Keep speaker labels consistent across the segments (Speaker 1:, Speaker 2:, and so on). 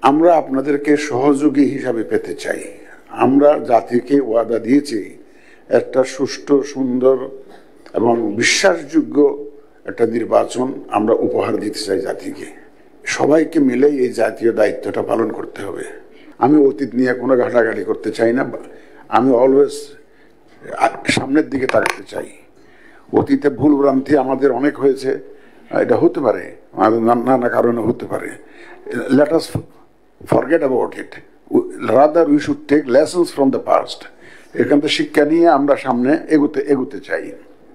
Speaker 1: আমরা আপনাদেরকে সহযোগী হিসাবে পেতে চাই। আমরা জাতিকে ওয়াদা দিয়েছি একটা সুষ্ঠু, সুন্দর এবং বিশ্বাসযোগ্য একটা নির্বাচন আমরা উপহার দিতে চাই জাতিকে। সবাইকে মিলেই এই জাতীয় দায়িত্বটা পালন করতে হবে। আমি অতীত নিয়ে কোনো ঘাটাঘাটি করতে চাই না। আমি অলওয়েজ সামনের দিকে তাকাতে চাই। অতীতে ভুল ভ্রান্তি আমাদের অনেক হয়েছে, এটা হতে পারে, নানা কারণে হতে পারে। Let us forget about it. Rather we should take lessons from the past. এখান থেকে শিক্ষা নিয়ে আমরা সামনে এগোতে চাই।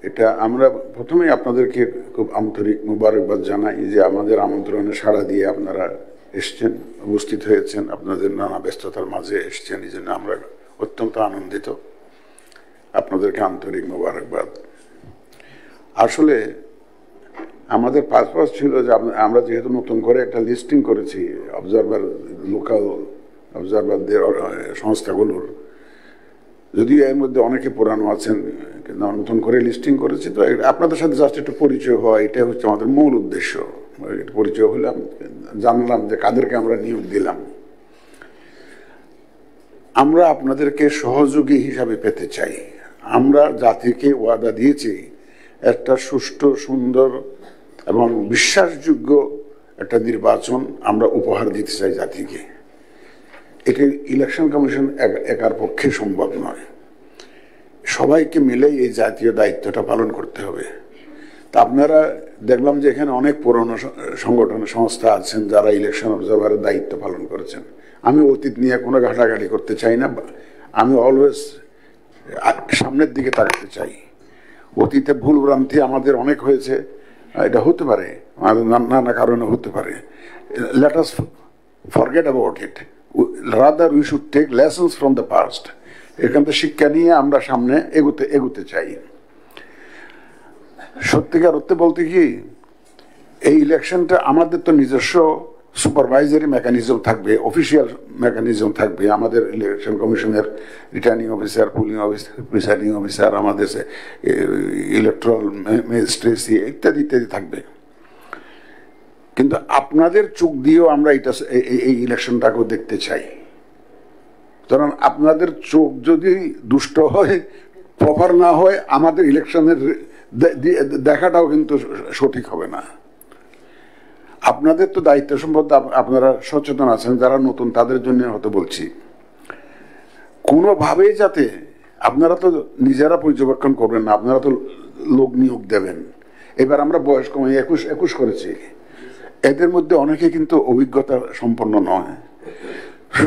Speaker 1: এটা আমরা প্রথমেই আপনাদেরকে খুব আন্তরিক মোবারকবাদ জানাই যে আমাদের আমন্ত্রণে সাড়া দিয়ে আপনারা এসছেন, উপস্থিত হয়েছেন, আপনাদের নানা ব্যস্ততার মাঝে এসছেন। এই জন্য আমরা অত্যন্ত আনন্দিত। আপনাদেরকে আন্তরিক মোবারকবাদ। আসলে আমাদের পারপাস ছিল যে আমরা যেহেতু নতুন করে একটা লিস্টিং করেছি অবজারভার, লোকাল অবজারভারদের সংস্থাগুলোর, যদিও এর মধ্যে অনেকে পুরানো আছেন, কিন্তু নতুন করে লিস্টিং করেছি, তো আপনাদের সাথে জাস্ট একটু পরিচয় হওয়া, এটাই হচ্ছে আমাদের মূল উদ্দেশ্য। পরিচয় হলাম, জানলাম যে কাদেরকে আমরা নিয়োগ দিলাম। আমরা আপনাদেরকে সহযোগী হিসাবে পেতে চাই। আমরা জাতিকে ওয়াদা দিয়েছি একটা সুষ্ঠু, সুন্দর এবং বিশ্বাসযোগ্য একটা নির্বাচন আমরা উপহার দিতে চাই জাতিকে। এটি ইলেকশন কমিশন একার পক্ষে সম্ভব নয়। সবাইকে মিলেই এই জাতীয় দায়িত্বটা পালন করতে হবে। তা আপনারা দেখলাম যে এখানে অনেক পুরনো সংগঠন, সংস্থা আছেন যারা ইলেকশন অবজারভারের দায়িত্ব পালন করেছেন। আমি অতীত নিয়ে কোনো ঘাটাঘাটি করতে চাই না। আমি অলওয়েজ সামনের দিকে তাকাতে চাই। অতীতে ভুল ভ্রান্তি আমাদের অনেক হয়েছে, এটা হতে পারে, নানা কারণে হতে পারে। Let us forget about it. Rather we should take lessons from the past. এখান থেকে শিক্ষা নিয়ে আমরা সামনে এগোতে চাই। সত্যিকার অর্থে বলতে কি, এই ইলেকশনটা আমাদের তো নিজস্ব সুপারভাইজারি মেকানিজম থাকবে, অফিসিয়াল মেকানিজম থাকবে। আমাদের ইলেকশন কমিশনের returning officer, pulling officer, presiding officer, আমাদের ইলেকট্রাল ম্যাজিস্ট্রেসি ইত্যাদি ইত্যাদি থাকবে। কিন্তু আপনাদের চোখ দিয়েও আমরা এই ইলেকশনটাকেও দেখতে চাই। কারণ আপনাদের চোখ যদি দুষ্ট হয়, প্রপার না হয়, আমাদের ইলেকশনের দেখাটাও কিন্তু সঠিক হবে না। আপনাদের তো দায়িত্ব সম্পর্কে আপনারা সচেতন আছেন, যারা নতুন তাদের জন্য হয়তো বলছি, কোনোভাবেই যাতে আপনারা তো নিজেরা পর্যবেক্ষণ করবেন না, আপনারা তো লোক নিয়োগ দেবেন। এবার আমরা বয়স কমিয়ে 21 করেছি। এদের মধ্যে অনেকে কিন্তু অভিজ্ঞতা সম্পন্ন নয়।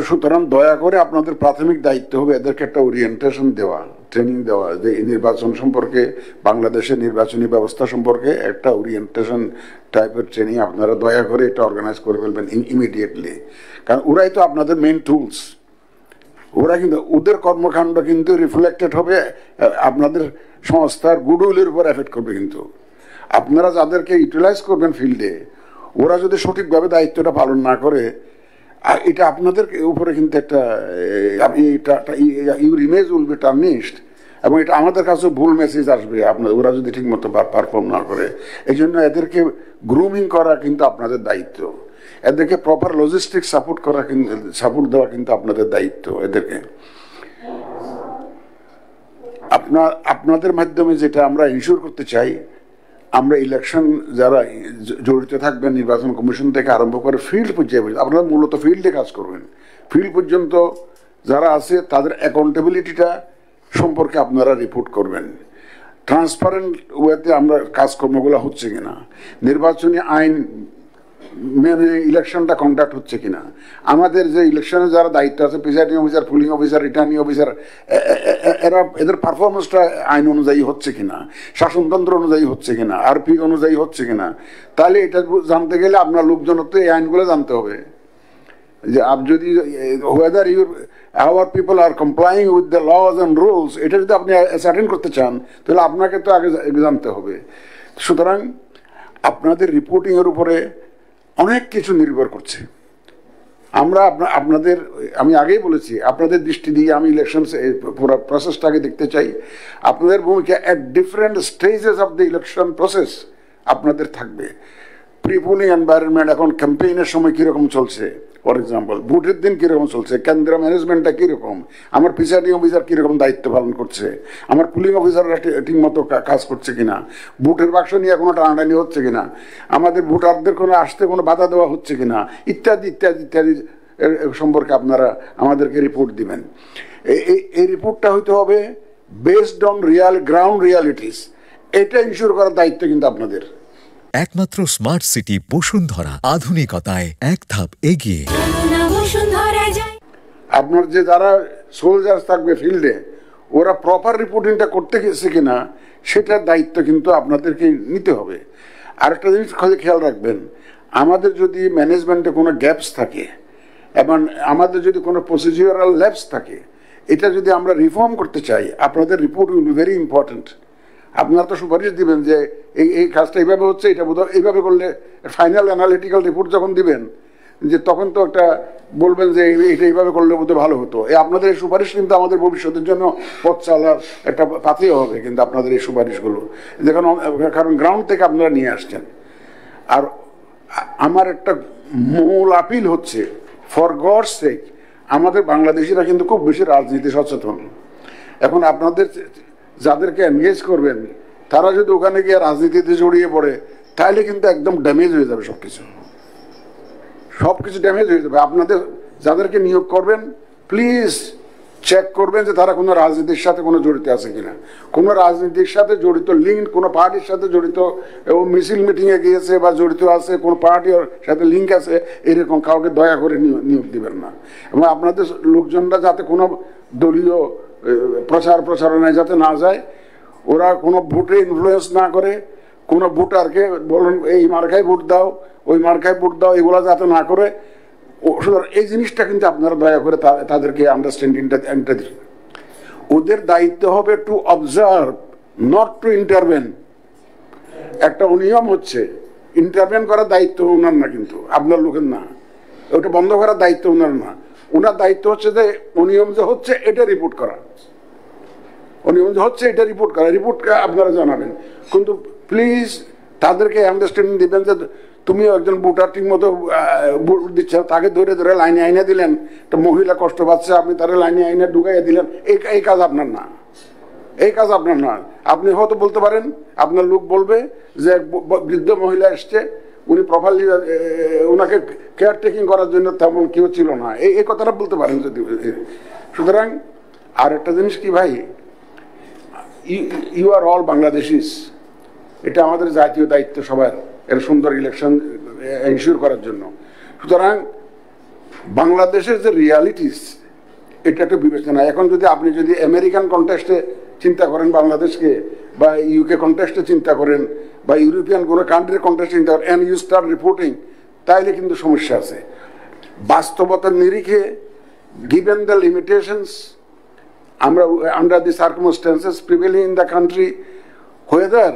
Speaker 1: সুতরাং দয়া করে আপনাদের প্রাথমিক দায়িত্ব হবে এদেরকে একটা ওরিয়েন্টেশন দেওয়া, ট্রেনিং দেওয়া, যে নির্বাচন সম্পর্কে, বাংলাদেশের নির্বাচনী ব্যবস্থা সম্পর্কে একটা ওরিয়েন্টেশন টাইপের ট্রেনিং আপনারা দয়া করে এটা অর্গানাইজ করে ফেলবেন ইমিডিয়েটলি। কারণ ওরাই তো আপনাদের মেইন টুলস। ওরা কিন্তু, ওদের কর্মকাণ্ড কিন্তু রিফ্লেক্টেড হবে আপনাদের সংস্থার গুডউইলের উপর এফেক্ট করবে। কিন্তু আপনারা যাদেরকে ইউটিলাইজ করবেন ফিল্ডে, ওরা যদি সঠিকভাবে দায়িত্বটা পালন না করে, এটা আপনাদের উপরে কিন্তু একটা ইউর ইমেজ উইল বি টার্নিশড, এবং এটা আমাদের কাছে ভুল মেসেজ আসবে আপনার, ওরা যদি ঠিক মতো পারফর্ম না করে। এই জন্য এদেরকে গ্রুমিং করা কিন্তু আপনাদের দায়িত্ব। এদেরকে প্রপার লজিস্টিক সাপোর্ট দেওয়া কিন্তু আপনাদের দায়িত্ব। এদেরকে আপনাদের মাধ্যমে যেটা আমরা ইনশিওর করতে চাই, আমরা ইলেকশন যারা জড়িত থাকবেন, নির্বাচন কমিশন থেকে আরম্ভ করে ফিল্ড পর্যায়ে, আপনারা মূলত ফিল্ডে কাজ করবেন। ফিল্ড পর্যন্ত যারা আছে তাদের অ্যাকাউন্টেবিলিটিটা সম্পর্কে আপনারা রিপোর্ট করবেন। ট্রান্সপারেন্ট ওয়েতে আমরা কাজকর্মগুলো হচ্ছে কিনা, নির্বাচনী আইন মেনে ইলেকশনটা কন্ডাক্ট হচ্ছে কিনা, আমাদের যে ইলেকশনে যারা দায়িত্ব আছে, presiding officer, pulling officer, returning officer, এদের পারফরমেন্সটা আইন অনুযায়ী হচ্ছে কিনা, শাসনতন্ত্র অনুযায়ী হচ্ছে কিনা, আরপি অনুযায়ী হচ্ছে কিনা। তাহলে এটা জানতে গেলে আপনার লোকজনত্ব এই আইনগুলো জানতে হবে, যে যদি whether our people are complying with the laws and rules, এটা যদি আপনি অ্যাসার্টেন করতে চান তাহলে আপনাকে তো আগে জানতে হবে। সুতরাং আপনাদের রিপোর্টিংয়ের উপরে অনেক কিছু নির্ভর করছে। আমরা আপনাদের, আমি আগেই বলেছি, আপনাদের দৃষ্টি দিয়ে আমি ইলেকশন পুরো প্রসেসটাকে দেখতে চাই। আপনাদের ভূমিকা at different stages of the election process আপনাদের থাকবে। প্রি পোলিং এনভায়রনমেন্ট, এখন ক্যাম্পেইনের সময় কীরকম চলছে, ফর এক্সাম্পল ভোটের দিন কিরকম চলছে, কেন্দ্রীয় ম্যানেজমেন্টটা কিরকম, আমার প্রিসাইডিং অফিসার কিরকম দায়িত্ব পালন করছে, আমার পুলিং অফিসাররা ঠিক মতো কাজ করছে কিনা, ভোটের বাক্স নিয়ে কোনো টানাটানি হচ্ছে কিনা, আমাদের ভোটারদের কোনো আসতে কোনো বাধা দেওয়া হচ্ছে কিনা, ইত্যাদি ইত্যাদি ইত্যাদি সম্পর্কে আপনারা আমাদেরকে রিপোর্ট দিবেন। এই রিপোর্টটা হইতে হবে বেসড অন গ্রাউন্ড রিয়ালিটিস। এটা ইনশিওর করার দায়িত্ব কিন্তু আপনাদের।
Speaker 2: একমাত্র স্মার্ট সিটি বসুন্ধরা, আধুনিকতায় এক ধাপ এগিয়ে।
Speaker 1: আপনার যে যারা সোলজার্স থাকবে ফিল্ডে, ওরা প্রপার রিপোর্টিংটা করতে গেছে কিনা সেটার দায়িত্ব কিন্তু আপনাদেরকে নিতে হবে। আর একটা জিনিস খেয়াল রাখবেন, আমাদের যদি ম্যানেজমেন্টে কোনো গ্যাপস থাকে এবং আমাদের যদি কোনো প্রসিডিউরাল ল্যাপস থাকে, এটা যদি আমরা রিফর্ম করতে চাই, আপনাদের report will be very important. আপনারা তো সুপারিশ দিবেন যে এই কাজটা এইভাবে হচ্ছে, এটা বোধহয় এইভাবে করলে, ফাইনাল অ্যানালিটিক্যাল রিপোর্ট যখন দিবেন, যে তখন তো একটা বলবেন যে এটা এইভাবে করলে বোধহয় ভালো হতো। আপনাদের এই সুপারিশ কিন্তু আমাদের ভবিষ্যতের জন্য পথ চলার একটা পাথেয় হবে কিন্তু আপনাদের এই সুপারিশগুলো, দেখুন, কারণ গ্রাউন্ড থেকে আপনারা নিয়ে আসছেন। আর আমার একটা মূল আপিল হচ্ছে, ফর গডস সেক, আমাদের বাংলাদেশিরা কিন্তু খুব বেশি রাজনীতি সচেতন। এখন আপনাদের যাদেরকে এনগেজ করবেন, তারা যদি ওখানে গিয়ে রাজনীতিতে জড়িয়ে পড়ে, তাহলে কিন্তু একদম ড্যামেজ হয়ে যাবে সবকিছু, সবকিছু ড্যামেজ হয়ে যাবে। আপনাদের যাদেরকে নিয়োগ করবেন, প্লিজ চেক করবেন যে তারা কোনো রাজনীতির সাথে কোনো জড়িত আছে কিনা, কোনো রাজনীতির সাথে জড়িত লিঙ্ক, কোনো পার্টির সাথে জড়িত, মিছিল মিটিংয়ে গিয়েছে বা জড়িত আছে, কোনো পার্টির সাথে লিঙ্ক আছে, এরকম কাউকে দয়া করে নিয়োগ দিবেন না। এবং আপনাদের লোকজনরা যাতে কোনো দলীয় প্রচারণায় যাতে না যায়, ওরা কোনো ভোটে ইনফ্লুয়েন্স না করে, কোনো ভোটারকে বলেন এই মার্কায় ভোট দাও, ওই মার্কায় ভোট দাও, এগুলো যাতে না করে। এই জিনিসটা কিন্তু আপনারা দয়া করে তাদেরকে আন্ডারস্ট্যান্ডিংটা দিন। ওদের দায়িত্ব হবে to observe, not to intervene. একটা অনিয়ম হচ্ছে, ইন্টারভেন করার দায়িত্ব ওনার না, কিন্তু আপনার লোকের না, ওটা বন্ধ করার দায়িত্ব ওনার না। ওনার দায়িত্ব হচ্ছে যে অনিয়ম যে হচ্ছে এটা রিপোর্ট করা, অনিয়ম যে হচ্ছে এটা রিপোর্ট করা, রিপোর্ট আপনারা জানাবেন। কিন্তু প্লিজ তাদেরকে আন্ডারস্ট্যান্ডিং দিবেন যে তুমি একজন ভোটার ঠিক মতো ভোট দিচ্ছেন, তাকে ধরে ধরে লাইনে আইনে দিলেন, একটা মহিলা কষ্ট পাচ্ছে, আপনি তারা লাইনে আইনে ঢুকাইয়া দিলেন, এই কাজ আপনার না, এই কাজ আপনার না। আপনি হয়তো বলতে পারেন, আপনার লোক বলবে যে বৃদ্ধ মহিলা এসছে, উনি প্রপারলি ওনাকে কেয়ারটেকিং করার জন্য তেমন কেউ ছিল না, এই কথাটা বলতে পারেন যদি। সুতরাং আর একটা জিনিস কি ভাই, ইউ আর অল বাংলাদেশিস, এটা আমাদের জাতীয় দায়িত্ব সবার, এর সুন্দর ইলেকশন এনশিওর করার জন্য। সুতরাং বাংলাদেশের যে রিয়ালিটিস, এটা একটু বিবেচনা। এখন আপনি যদি আমেরিকান কন্টেস্টে চিন্তা করেন বাংলাদেশকে, বা ইউকে কন্টেস্টে চিন্তা করেন, বা ইউরোপিয়ান কোনো কান্ট্রির কন্টেস্টে চিন্তা করেন, অ্যান্ড ইউ স্টার্ট রিপোর্টিং, তাইলে কিন্তু সমস্যা আছে। বাস্তবতার নিরিখে, গিভেন দ্য লিমিটেশনস, আমরা under the circumstances prevailing in the country, whether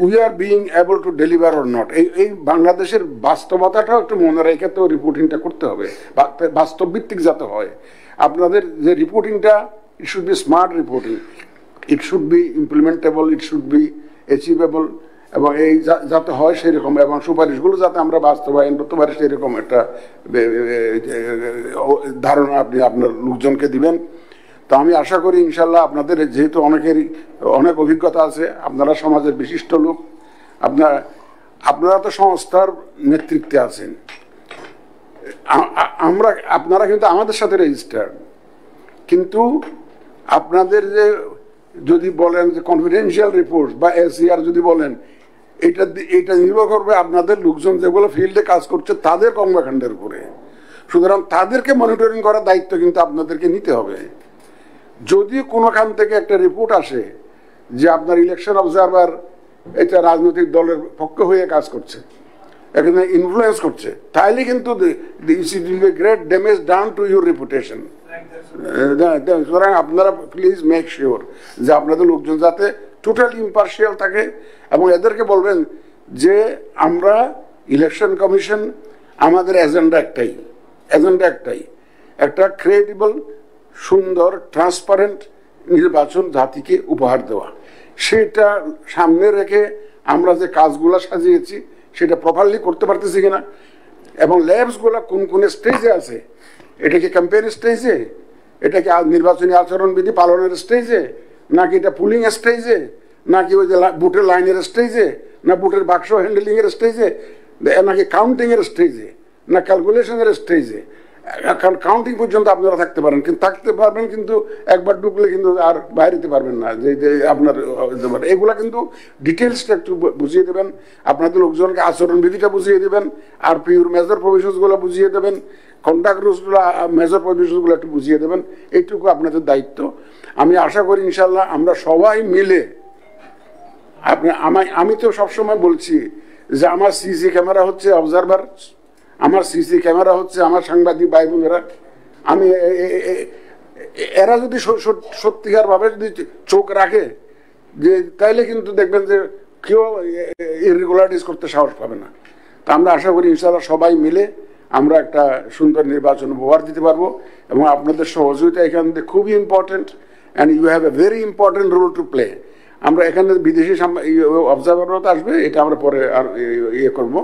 Speaker 1: we are being able to deliver or not, এই বাংলাদেশের বাস্তবতাটাও একটু মনে রেখে তো রিপোর্টিংটা করতে হবে, বাস্তব ভিত্তিক যাতে হয়। আপনাদের যে রিপোর্টিংটা, it should be smart reporting, it should be implementable, it should be achievable, এবং এই যাতে হয় সেরকম, এবং সুপারিশগুলো যাতে আমরা বাস্তবায়ন করতে পারি সেরকম একটা ধারণা আপনি আপনার লোকজনকে দিবেন। তো আমি আশা করি ইনশাল্লাহ আপনাদের, যেহেতু অনেকেরই অনেক অভিজ্ঞতা আছে, আপনারা সমাজের বিশিষ্ট লোক, আপনারা তো সংস্থার নেতৃত্বে আছেন, আপনারা কিন্তু আমাদের সাথে রেজিস্টার্ড, কিন্তু আপনাদের যে যদি বলেন যে কনফিডেন্সিয়াল রিপোর্ট বা এসিআর যদি বলেন, এটা নির্ভর করবে আপনাদের লোকজন যেগুলো ফিল্ডে কাজ করছে তাদের কর্মকাণ্ডের উপরে। সুতরাং তাদেরকে মনিটরিং করার দায়িত্ব কিন্তু আপনাদেরকে নিতে হবে। যদি কোনোখান থেকে একটা রিপোর্ট আসে যে আপনার ইলেকশন অবজারভার এটা রাজনৈতিক দলের পক্ষে হয়ে কাজ করছে, এখানে ইনফ্লুয়েন্স করছে, তাহলে কিন্তু great damage done to your reputation. সুতরাং আপনারা প্লিজ মেক শিওর যে আপনাদের লোকজন যাতে টোটালি ইম্পার্শিয়াল থাকে, এবং এদেরকে বলবেন যে আমরা ইলেকশন কমিশন, আমাদের এজেন্ডা একটাই, একটা ক্রেডিবল, সুন্দর, ট্রান্সপারেন্ট নির্বাচন জাতিকে উপহার দেওয়া। সেটা সামনে রেখে আমরা যে কাজগুলো সাজিয়েছি সেটা প্রপারলি করতে পারতেছি কিনা, এবং ল্যাবসগুলো কোন কোন স্টেজে আছে, এটা কি ক্যাম্পেইন স্টেজে, এটা কি নির্বাচনী আচরণবিধি পালনের স্টেজে, নাকি এটা পুলিং স্টেজে, নাকি ওই যে বুটের লাইনের স্টেজে, না বুটের বাক্স হ্যান্ডেলিং এর স্টেজে, নাকি কাউন্টিং এর স্টেজে, না ক্যালকুলেশনের স্টেজে। কারণ কাউন্টিং পর্যন্ত আপনারা থাকতে পারেন, কিন্তু থাকতে পারবেন, কিন্তু একবার ঢুকলে কিন্তু আর বাইরে দিতে পারবেন না। যে আপনার এগুলা কিন্তু ডিটেলসটা একটু বুঝিয়ে দেবেন, আপনাদের লোকজনকে আচরণবিধিটা বুঝিয়ে দেবেন, আর পিওর মেজর প্রভিশনসগুলো বুঝিয়ে দেবেন, কন্ট্যাক্ট রুলসগুলো মেজর প্রভিশনসগুলো একটু বুঝিয়ে দেবেন। এইটুকু আপনাদের দায়িত্ব। আমি আশা করি ইনশাল্লাহ আমরা সবাই মিলে, আমি তো সবসময় বলছি যে আমার সিসি ক্যামেরা হচ্ছে অবজারভার, আমার সিসি ক্যামেরা হচ্ছে আমার সাংবাদিক ভাই বোনেরা। আমি এরা যদি সত্যিকার ভাবে যদি চোখ রাখে, যে তাইলে কিন্তু দেখবেন যে কেউ ইরেগুলারিটিস করতে সাহস পাবে না। তা আমরা আশা করি ইনশাআল্লাহ সবাই মিলে আমরা একটা সুন্দর নির্বাচন উপহার দিতে পারবো, এবং আপনাদের সহযোগিতা এখান থেকে খুবই important, and you have a very important role to play. আমরা এখানে বিদেশি অবজারভাররা আসবে, এটা আমরা পরে আর ইয়ে করবো।